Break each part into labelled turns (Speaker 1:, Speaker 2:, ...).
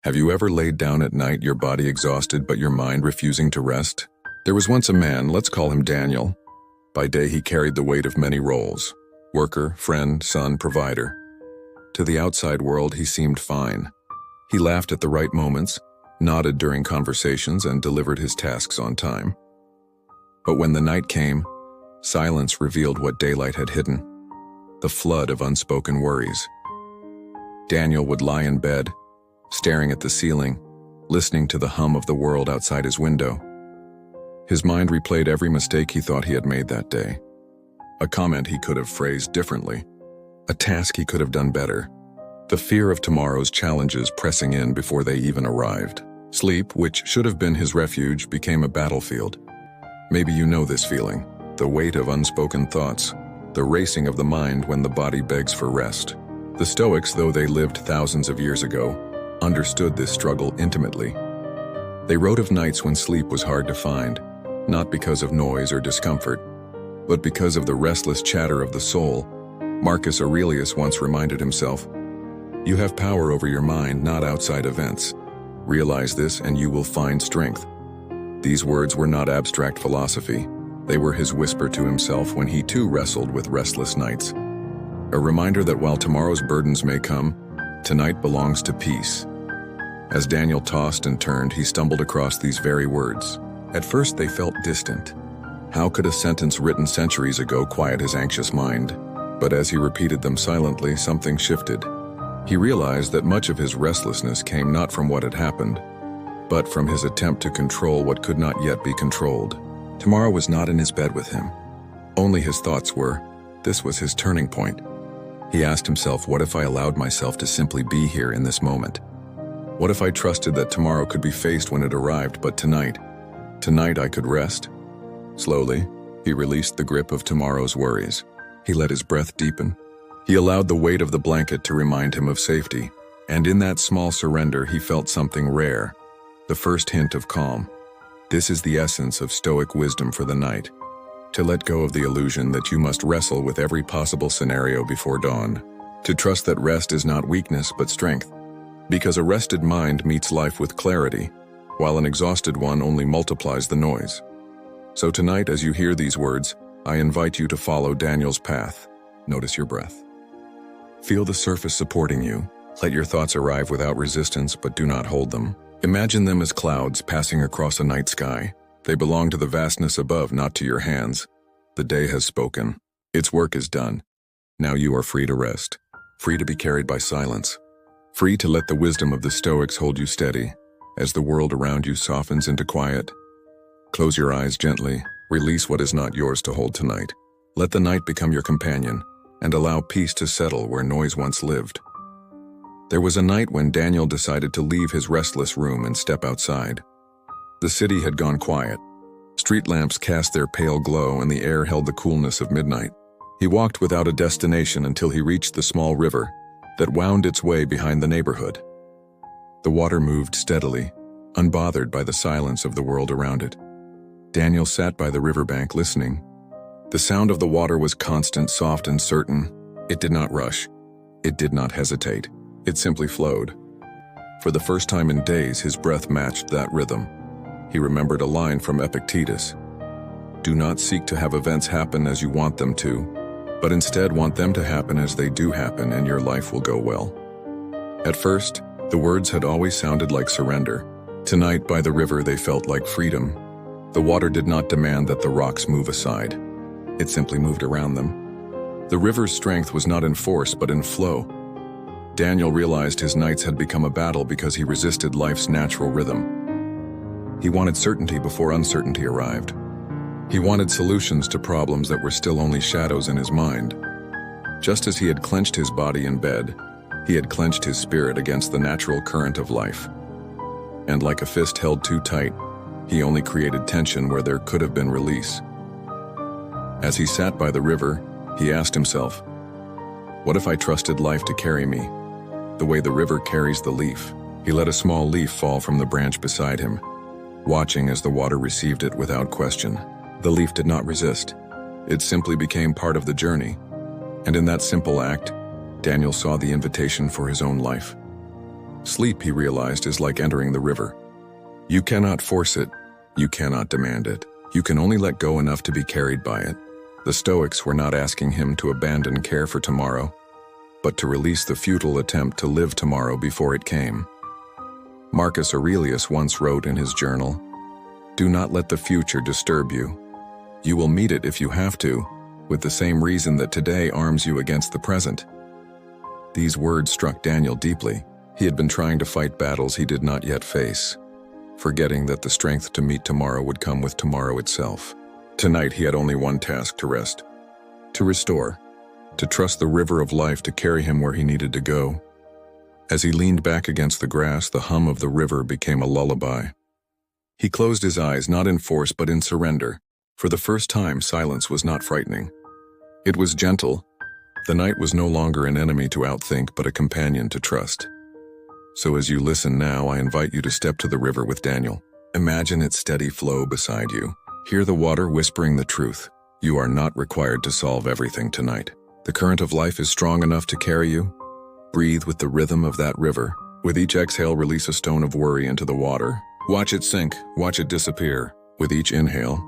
Speaker 1: Have you ever laid down at night, your body exhausted but your mind refusing to rest? There was once a man, let's call him Daniel. By day he carried the weight of many roles: worker, friend, son, provider. To the outside world he seemed fine. He laughed at the right moments, nodded during conversations, and delivered his tasks on time. But when the night came, silence revealed what daylight had hidden: the flood of unspoken worries. Daniel would lie in bed, staring at the ceiling, listening to the hum of the world outside his window. His mind replayed every mistake he thought he had made that day. A comment he could have phrased differently. A task he could have done better. The fear of tomorrow's challenges pressing in before they even arrived. Sleep, which should have been his refuge, became a battlefield. Maybe you know this feeling: the weight of unspoken thoughts, the racing of the mind when the body begs for rest. The Stoics, though they lived thousands of years ago, understood this struggle intimately. They wrote of nights when sleep was hard to find, not because of noise or discomfort, but because of the restless chatter of the soul. Marcus Aurelius once reminded himself, "You have power over your mind, not outside events. Realize this and you will find strength." These words were not abstract philosophy. They were his whisper to himself when he too wrestled with restless nights. A reminder that while tomorrow's burdens may come, tonight belongs to peace. As Daniel tossed and turned, he stumbled across these very words. At first they felt distant. How could a sentence written centuries ago quiet his anxious mind? But as he repeated them silently, something shifted. He realized that much of his restlessness came not from what had happened, but from his attempt to control what could not yet be controlled. Tomorrow was not in his bed with him. Only his thoughts were. This was his turning point. He asked himself, what if I allowed myself to simply be here in this moment? What if I trusted that tomorrow could be faced when it arrived, but tonight I could rest? Slowly, he released the grip of tomorrow's worries. He let his breath deepen. He allowed the weight of the blanket to remind him of safety. And in that small surrender, he felt something rare, the first hint of calm. This is the essence of Stoic wisdom for the night: to let go of the illusion that you must wrestle with every possible scenario before dawn. To trust that rest is not weakness but strength. Because a rested mind meets life with clarity, while an exhausted one only multiplies the noise. So tonight, as you hear these words, I invite you to follow Daniel's path. Notice your breath. Feel the surface supporting you. Let your thoughts arrive without resistance, but do not hold them. Imagine them as clouds passing across a night sky. They belong to the vastness above, not to your hands. The day has spoken. Its work is done. Now you are free to rest, free to be carried by silence, free to let the wisdom of the Stoics hold you steady as the world around you softens into quiet. Close your eyes gently, release what is not yours to hold tonight. Let the night become your companion, and allow peace to settle where noise once lived. There was a night when Daniel decided to leave his restless room and step outside. The city had gone quiet. Street lamps cast their pale glow and the air held the coolness of midnight. He walked without a destination until he reached the small river that wound its way behind the neighborhood. The water moved steadily, unbothered by the silence of the world around it. Daniel sat by the riverbank listening. The sound of the water was constant, soft, and certain. It did not rush. It did not hesitate. It simply flowed. For the first time in days, his breath matched that rhythm. He remembered a line from Epictetus: "Do not seek to have events happen as you want them to, but instead want them to happen as they do happen, and your life will go well." At first, the words had always sounded like surrender. Tonight, by the river, they felt like freedom. The water did not demand that the rocks move aside. It simply moved around them. The river's strength was not in force, but in flow. Daniel realized his nights had become a battle because he resisted life's natural rhythm. He wanted certainty before uncertainty arrived. He wanted solutions to problems that were still only shadows in his mind. Just as he had clenched his body in bed, he had clenched his spirit against the natural current of life. And like a fist held too tight, he only created tension where there could have been release. As he sat by the river, he asked himself, what if I trusted life to carry me, the way the river carries the leaf? He let a small leaf fall from the branch beside him, watching as the water received it without question. The leaf did not resist. It simply became part of the journey. And in that simple act, Daniel saw the invitation for his own life. Sleep, he realized, is like entering the river. You cannot force it. You cannot demand it. You can only let go enough to be carried by it. The Stoics were not asking him to abandon care for tomorrow, but to release the futile attempt to live tomorrow before it came. Marcus Aurelius once wrote in his journal, "Do not let the future disturb you. You will meet it if you have to, with the same reason that today arms you against the present." These words struck Daniel deeply. He had been trying to fight battles he did not yet face, forgetting that the strength to meet tomorrow would come with tomorrow itself. Tonight he had only one task: to rest, to restore, to trust the river of life to carry him where he needed to go. As he leaned back against the grass, the hum of the river became a lullaby. He closed his eyes, not in force but in surrender. For the first time, silence was not frightening. It was gentle. The night was no longer an enemy to outthink, but a companion to trust. So as you listen now, I invite you to step to the river with Daniel. Imagine its steady flow beside you. Hear the water whispering the truth. You are not required to solve everything tonight. The current of life is strong enough to carry you. Breathe with the rhythm of that river. With each exhale, release a stone of worry into the water. Watch it sink, watch it disappear. With each inhale,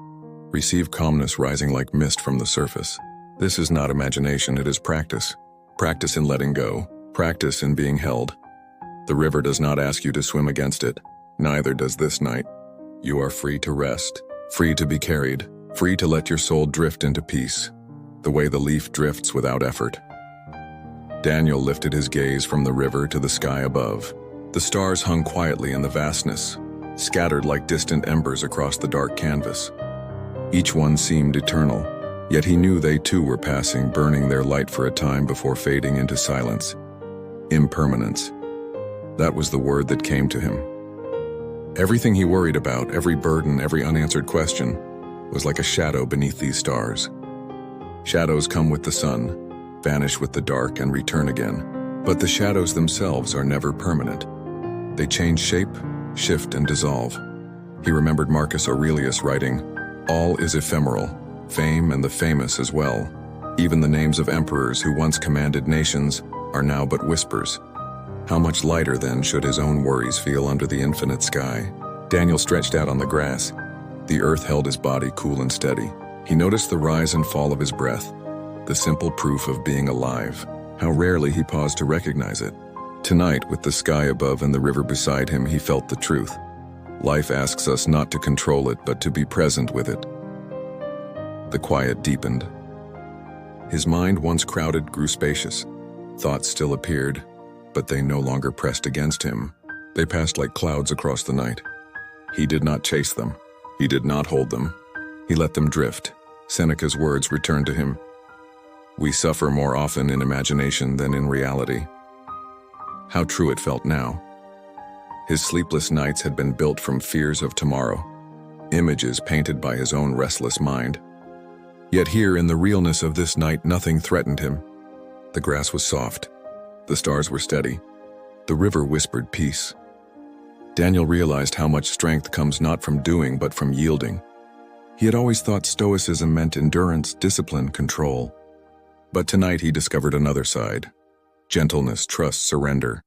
Speaker 1: receive calmness rising like mist from the surface. This is not imagination, it is practice. Practice in letting go. Practice in being held. The river does not ask you to swim against it. Neither does this night. You are free to rest, free to be carried, free to let your soul drift into peace, the way the leaf drifts without effort. Daniel lifted his gaze from the river to the sky above. The stars hung quietly in the vastness, scattered like distant embers across the dark canvas. Each one seemed eternal, yet he knew they too were passing, burning their light for a time before fading into silence. Impermanence. That was the word that came to him. Everything he worried about, every burden, every unanswered question, was like a shadow beneath these stars. Shadows come with the sun, vanish with the dark, and return again. But the shadows themselves are never permanent. They change shape, shift, and dissolve. He remembered Marcus Aurelius writing, "All is ephemeral, fame and the famous as well. Even the names of emperors who once commanded nations are now but whispers." How much lighter, then, should his own worries feel under the infinite sky? Daniel stretched out on the grass. The earth held his body cool and steady. He noticed the rise and fall of his breath, the simple proof of being alive. How rarely he paused to recognize it. Tonight, with the sky above and the river beside him, he felt the truth. Life asks us not to control it, but to be present with it. The quiet deepened. His mind, once crowded, grew spacious. Thoughts still appeared, but they no longer pressed against him. They passed like clouds across the night. He did not chase them. He did not hold them. He let them drift. Seneca's words returned to him. We suffer more often in imagination than in reality. How true it felt now. His sleepless nights had been built from fears of tomorrow, images painted by his own restless mind. Yet here, in the realness of this night, nothing threatened him. The grass was soft. The stars were steady. The river whispered peace. Daniel realized how much strength comes not from doing, but from yielding. He had always thought Stoicism meant endurance, discipline, control. But tonight he discovered another side: gentleness, trust, surrender.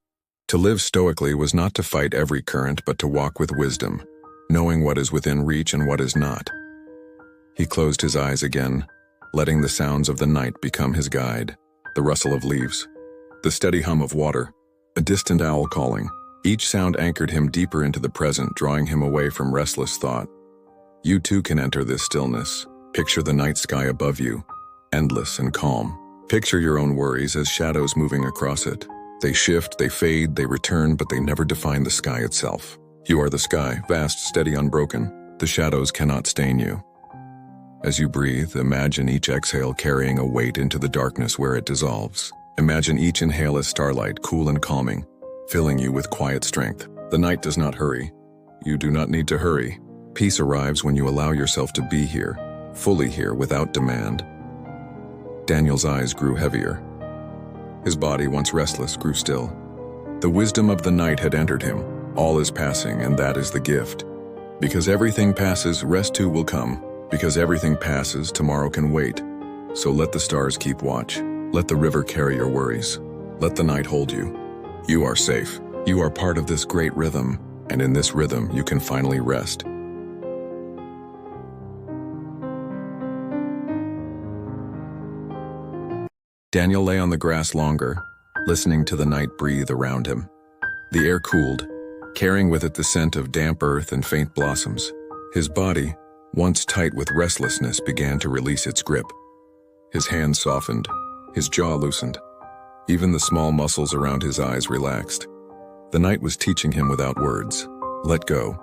Speaker 1: To live stoically was not to fight every current, but to walk with wisdom, knowing what is within reach and what is not. He closed his eyes again, letting the sounds of the night become his guide. The rustle of leaves, the steady hum of water, a distant owl calling. Each sound anchored him deeper into the present, drawing him away from restless thought. You too can enter this stillness. Picture the night sky above you, endless and calm. Picture your own worries as shadows moving across it. They shift, they fade, they return, but they never define the sky itself. You are the sky, vast, steady, unbroken. The shadows cannot stain you. As you breathe, imagine each exhale carrying a weight into the darkness where it dissolves. Imagine each inhale as starlight, cool and calming, filling you with quiet strength. The night does not hurry. You do not need to hurry. Peace arrives when you allow yourself to be here, fully here, without demand. Daniel's eyes grew heavier. His body, once restless, grew still. The wisdom of the night had entered him. All is passing, and that is the gift. Because everything passes, rest too will come. Because everything passes, tomorrow can wait. So let the stars keep watch. Let the river carry your worries. Let the night hold you. You are safe. You are part of this great rhythm, and in this rhythm you can finally rest. Daniel lay on the grass longer, listening to the night breathe around him. The air cooled, carrying with it the scent of damp earth and faint blossoms. His body, once tight with restlessness, began to release its grip. His hands softened, his jaw loosened. Even the small muscles around his eyes relaxed. The night was teaching him without words. Let go.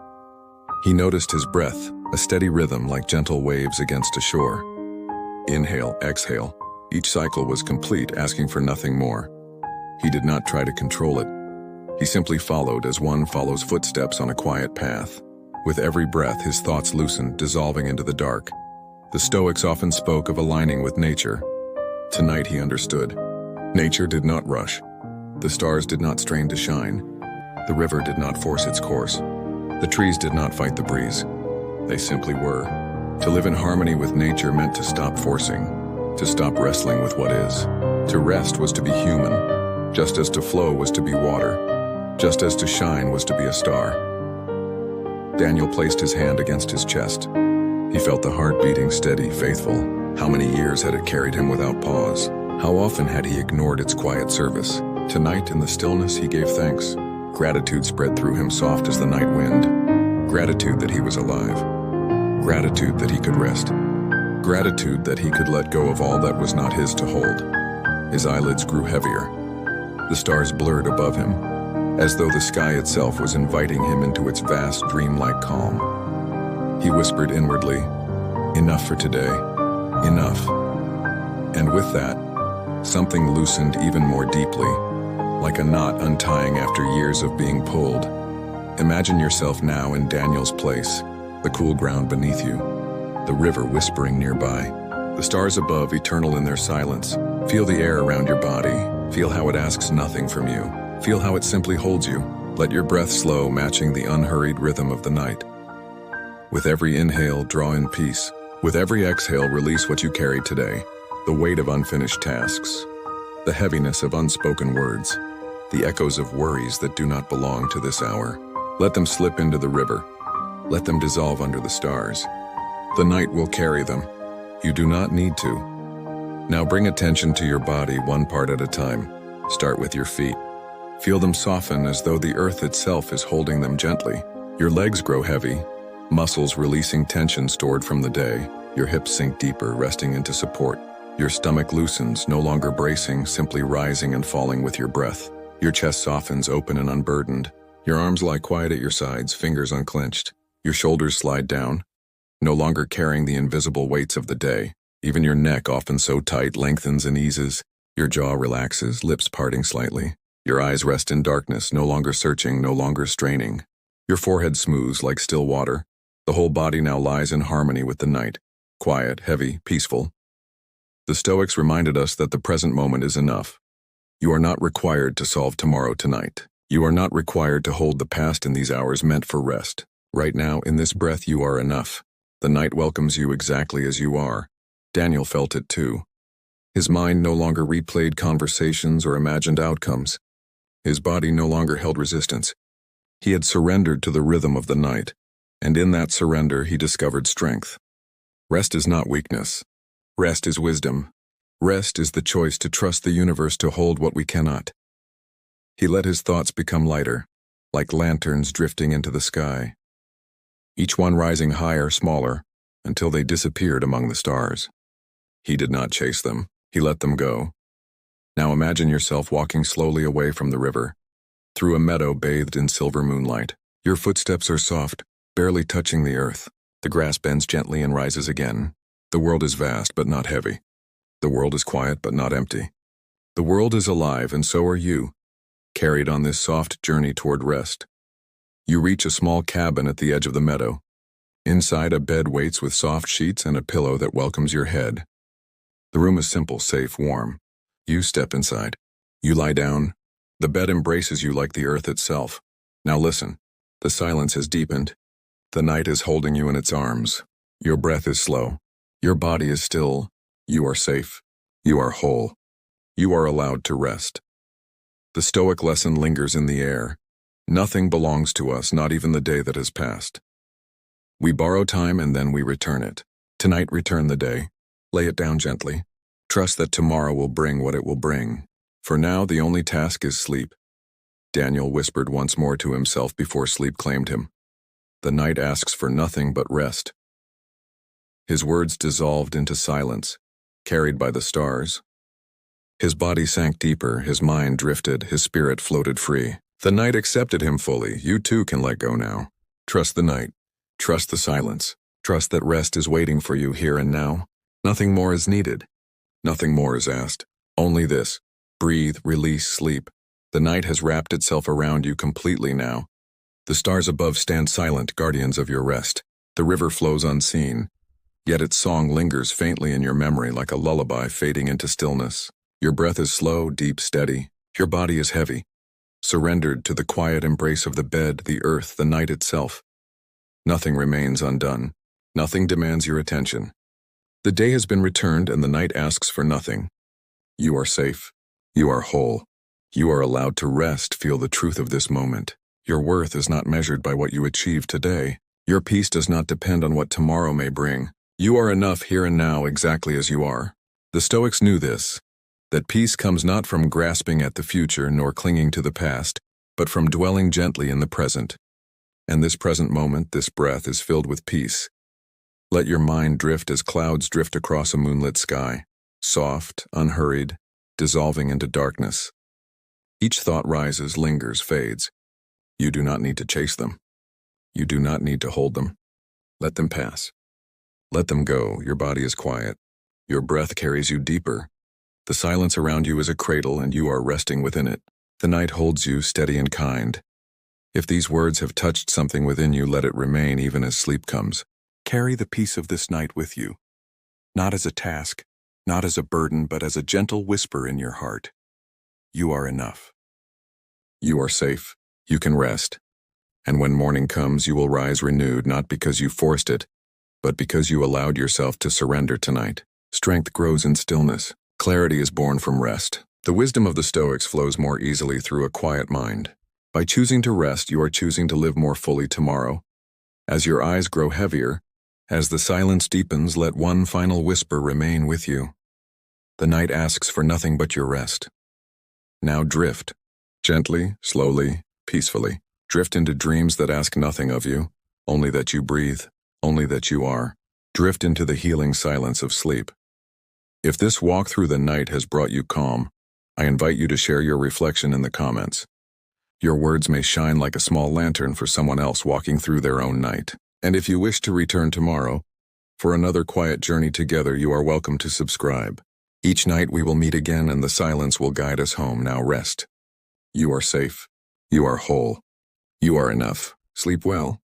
Speaker 1: He noticed his breath, a steady rhythm like gentle waves against a shore. Inhale, exhale. Each cycle was complete, asking for nothing more. He did not try to control it. He simply followed as one follows footsteps on a quiet path. With every breath, his thoughts loosened, dissolving into the dark. The Stoics often spoke of aligning with nature. Tonight he understood. Nature did not rush. The stars did not strain to shine. The river did not force its course. The trees did not fight the breeze. They simply were. To live in harmony with nature meant to stop forcing, to stop wrestling with what is. To rest was to be human, just as to flow was to be water, just as to shine was to be a star. Daniel placed his hand against his chest. He felt the heart beating steady, faithful. How many years had it carried him without pause? How often had he ignored its quiet service? Tonight, in the stillness, he gave thanks. Gratitude spread through him soft as the night wind. Gratitude that he was alive. Gratitude that he could rest. Gratitude that he could let go of all that was not his to hold. His eyelids grew heavier. The stars blurred above him, as though the sky itself was inviting him into its vast, dreamlike calm. He whispered inwardly, "Enough for today. Enough." And with that, something loosened even more deeply, like a knot untying after years of being pulled. Imagine yourself now in Daniel's place, the cool ground beneath you, the river whispering nearby, the stars above eternal in their silence. Feel the air around your body. Feel how it asks nothing from you. Feel how it simply holds you. Let your breath slow, matching the unhurried rhythm of the night. With every inhale, draw in peace. With every exhale, release what you carried today. The weight of unfinished tasks, the heaviness of unspoken words, the echoes of worries that do not belong to this hour. Let them slip into the river. Let them dissolve under the stars. The night will carry them. You do not need to. Now bring attention to your body one part at a time. Start with your feet. Feel them soften as though the earth itself is holding them gently. Your legs grow heavy, muscles releasing tension stored from the day. Your hips sink deeper, resting into support. Your stomach loosens, no longer bracing, simply rising and falling with your breath. Your chest softens, open and unburdened. Your arms lie quiet at your sides, fingers unclenched. Your shoulders slide down, no longer carrying the invisible weights of the day. Even your neck, often so tight, lengthens and eases. Your jaw relaxes, lips parting slightly. Your eyes rest in darkness, no longer searching, no longer straining. Your forehead smooths like still water. The whole body now lies in harmony with the night. Quiet, heavy, peaceful. The Stoics reminded us that the present moment is enough. You are not required to solve tomorrow tonight. You are not required to hold the past in these hours meant for rest. Right now, in this breath, you are enough. The night welcomes you exactly as you are. Daniel felt it too. His mind no longer replayed conversations or imagined outcomes. His body no longer held resistance. He had surrendered to the rhythm of the night, and in that surrender he discovered strength. Rest is not weakness. Rest is wisdom. Rest is the choice to trust the universe to hold what we cannot. He let his thoughts become lighter, like lanterns drifting into the sky, each one rising higher, smaller, until they disappeared among the stars. He did not chase them. He let them go. Now imagine yourself walking slowly away from the river, through a meadow bathed in silver moonlight. Your footsteps are soft, barely touching the earth. The grass bends gently and rises again. The world is vast, but not heavy. The world is quiet, but not empty. The world is alive, and so are you, carried on this soft journey toward rest. You reach a small cabin at the edge of the meadow. Inside, a bed waits with soft sheets and a pillow that welcomes your head. The room is simple, safe, warm. You step inside. You lie down. The bed embraces you like the earth itself. Now listen. The silence has deepened. The night is holding you in its arms. Your breath is slow. Your body is still. You are safe. You are whole. You are allowed to rest. The Stoic lesson lingers in the air. Nothing belongs to us, not even the day that has passed. We borrow time and then we return it. Tonight, return the day. Lay it down gently. Trust that tomorrow will bring what it will bring. For now, the only task is sleep. Daniel whispered once more to himself before sleep claimed him. The night asks for nothing but rest. His words dissolved into silence, carried by the stars. His body sank deeper, his mind drifted, his spirit floated free. The night accepted him fully. You too can let go now. Trust the night. Trust the silence. Trust that rest is waiting for you here and now. Nothing more is needed. Nothing more is asked. Only this. Breathe, release, sleep. The night has wrapped itself around you completely now. The stars above stand silent, guardians of your rest. The river flows unseen, yet its song lingers faintly in your memory like a lullaby fading into stillness. Your breath is slow, deep, steady. Your body is heavy, surrendered to the quiet embrace of the bed, the earth, the night itself. Nothing remains undone. Nothing demands your attention. The day has been returned and the night asks for nothing. You are safe. You are whole. You are allowed to rest, feel the truth of this moment. Your worth is not measured by what you achieve today. Your peace does not depend on what tomorrow may bring. You are enough here and now exactly as you are. The Stoics knew this, that peace comes not from grasping at the future nor clinging to the past, but from dwelling gently in the present. And this present moment, this breath, is filled with peace. Let your mind drift as clouds drift across a moonlit sky, soft, unhurried, dissolving into darkness. Each thought rises, lingers, fades. You do not need to chase them. You do not need to hold them. Let them pass. Let them go. Your body is quiet. Your breath carries you deeper. The silence around you is a cradle and you are resting within it. The night holds you steady and kind. If these words have touched something within you, let it remain even as sleep comes. Carry the peace of this night with you, not as a task, not as a burden, but as a gentle whisper in your heart. You are enough. You are safe. You can rest. And when morning comes, you will rise renewed, not because you forced it, but because you allowed yourself to surrender tonight. Strength grows in stillness. Clarity is born from rest. The wisdom of the Stoics flows more easily through a quiet mind. By choosing to rest, you are choosing to live more fully tomorrow. As your eyes grow heavier, as the silence deepens, let one final whisper remain with you. The night asks for nothing but your rest. Now drift, gently, slowly, peacefully. Drift into dreams that ask nothing of you, only that you breathe, only that you are. Drift into the healing silence of sleep. If this walk through the night has brought you calm, I invite you to share your reflection in the comments. Your words may shine like a small lantern for someone else walking through their own night. And if you wish to return tomorrow, for another quiet journey together, you are welcome to subscribe. Each night we will meet again and the silence will guide us home. Now rest. You are safe. You are whole. You are enough. Sleep well.